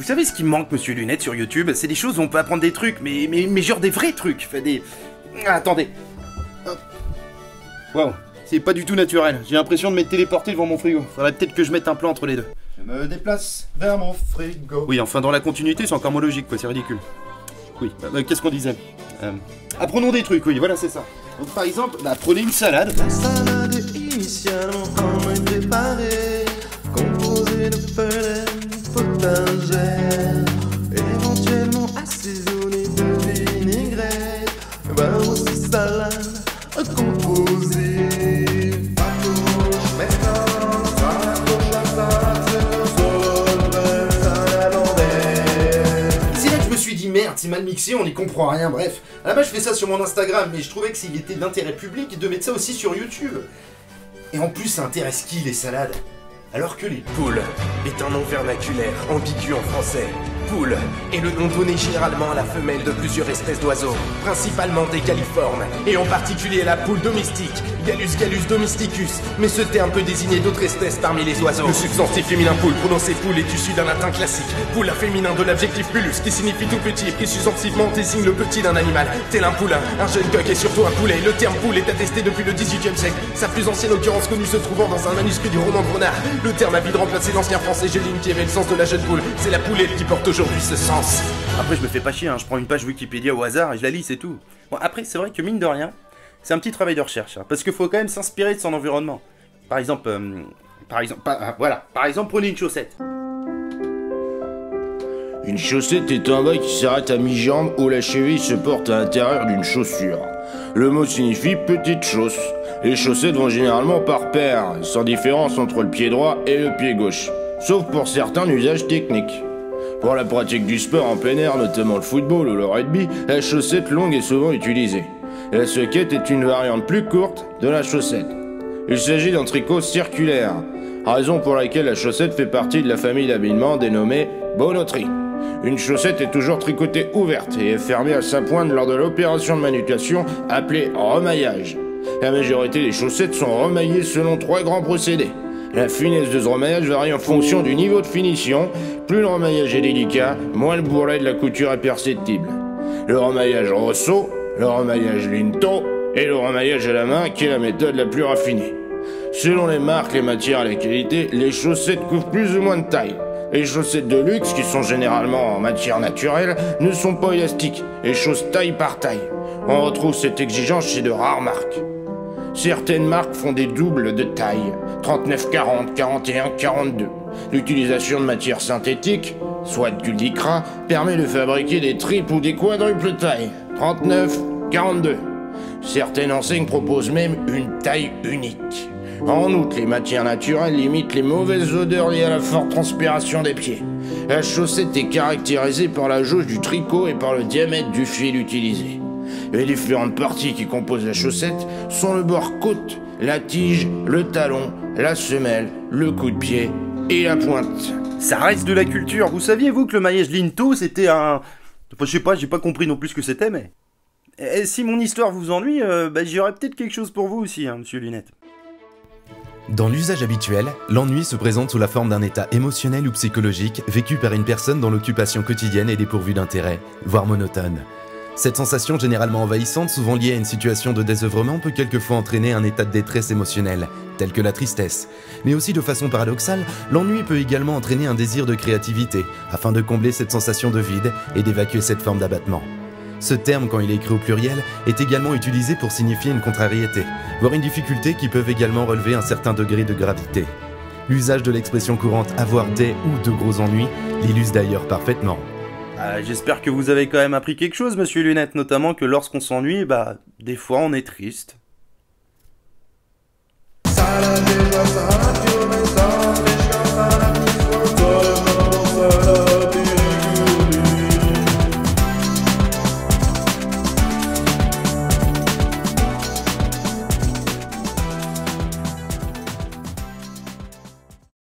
Vous savez ce qui me manque, monsieur Lunette, sur YouTube? C'est des choses où on peut apprendre des trucs, mais genre des vrais trucs. Enfin, des... Ah, attendez. Waouh, c'est pas du tout naturel. J'ai l'impression de m'être téléporté devant mon frigo. Faudrait peut-être que je mette un plan entre les deux. Je me déplace vers mon frigo. Oui, enfin, dans la continuité, c'est encore moins logique, quoi. C'est ridicule. Oui, qu'est-ce qu'on disait? Apprenons des trucs, oui, voilà, c'est ça. Donc, par exemple, prenez une salade. La salade est initialement en main préparée, composée de feuilles potagère, éventuellement assaisonnée de vinaigrette. Ben aussi salade composée. Merde, c'est mal mixé, on n'y comprend rien, bref. À la base, je fais ça sur mon Instagram, mais je trouvais que s'il était d'intérêt public, de mettre ça aussi sur YouTube. Et en plus, ça intéresse qui, les salades? Alors que les... Poule est un nom vernaculaire, ambigu en français. Poule est le nom donné généralement à la femelle de plusieurs espèces d'oiseaux, principalement des galliformes, et en particulier la poule domestique, Gallus gallus domesticus, mais ce terme peut désigner d'autres espèces parmi les oiseaux. Le substantif féminin poule, prononcé poule, est issu d'un latin classique, poule à féminin de l'adjectif pullus, qui signifie tout petit, et qui substantivement désigne le petit d'un animal, tel un poulain, un jeune coq et surtout un poulet. Le terme poule est attesté depuis le XVIIIe siècle, sa plus ancienne occurrence connue se trouvant dans un manuscrit du roman de Renard. Le terme a vite remplacé l'ancien français Géline qui avait le sens de la jeune poule. C'est la poulette qui porte aujourd'hui ce sens. Après, je me fais pas chier, hein. Je prends une page Wikipédia au hasard et je la lis, c'est tout. Bon, après, c'est vrai que mine de rien, c'est un petit travail de recherche, hein, parce qu'il faut quand même s'inspirer de son environnement. Par exemple, prenez une chaussette. Une chaussette est un bas qui s'arrête à mi-jambe où la cheville se porte à l'intérieur d'une chaussure. Le mot signifie petite chausse. Les chaussettes vont généralement par paire, sans différence entre le pied droit et le pied gauche, sauf pour certains usages techniques. Pour la pratique du sport en plein air, notamment le football ou le rugby, la chaussette longue est souvent utilisée. La soquette est une variante plus courte de la chaussette. Il s'agit d'un tricot circulaire, raison pour laquelle la chaussette fait partie de la famille d'habillement dénommée bonneterie. Une chaussette est toujours tricotée ouverte et est fermée à sa pointe lors de l'opération de manutention appelée remaillage. La majorité des chaussettes sont remaillées selon 3 grands procédés. La finesse de ce remaillage varie en fonction du niveau de finition. Plus le remaillage est délicat, moins le bourrelet de la couture est perceptible. Le remaillage Rosso, le remaillage Linto et le remaillage à la main qui est la méthode la plus raffinée. Selon les marques, les matières et les qualités, les chaussettes couvrent plus ou moins de taille. Les chaussettes de luxe, qui sont généralement en matière naturelle, ne sont pas élastiques et chaussent taille par taille. On retrouve cette exigence chez de rares marques. Certaines marques font des doubles de taille, 39-40, 41-42. L'utilisation de matières synthétiques, soit du lycra, permet de fabriquer des triples ou des quadruples tailles, 39-42. Certaines enseignes proposent même une taille unique. En outre, les matières naturelles limitent les mauvaises odeurs liées à la forte transpiration des pieds. La chaussette est caractérisée par la jauge du tricot et par le diamètre du fil utilisé. Les différentes parties qui composent la chaussette sont le bord côte, la tige, le talon, la semelle, le coup de pied et la pointe. Ça reste de la culture. Vous saviez, vous, que le maillage Linto, c'était un... Enfin, je sais pas, j'ai pas compris non plus ce que c'était, mais... Et si mon histoire vous ennuie, j'aurais peut-être quelque chose pour vous aussi, hein, monsieur Lunette. Dans l'usage habituel, l'ennui se présente sous la forme d'un état émotionnel ou psychologique vécu par une personne dont l'occupation quotidienne est dépourvue d'intérêt, voire monotone. Cette sensation généralement envahissante, souvent liée à une situation de désœuvrement, peut quelquefois entraîner un état de détresse émotionnelle, tel que la tristesse. Mais aussi de façon paradoxale, l'ennui peut également entraîner un désir de créativité, afin de combler cette sensation de vide et d'évacuer cette forme d'abattement. Ce terme, quand il est écrit au pluriel, est également utilisé pour signifier une contrariété, voire une difficulté qui peuvent également relever un certain degré de gravité. L'usage de l'expression courante « avoir des ou de gros ennuis » l'illustre d'ailleurs parfaitement. J'espère que vous avez quand même appris quelque chose, monsieur Lunette, notamment que lorsqu'on s'ennuie, des fois on est triste. Salade,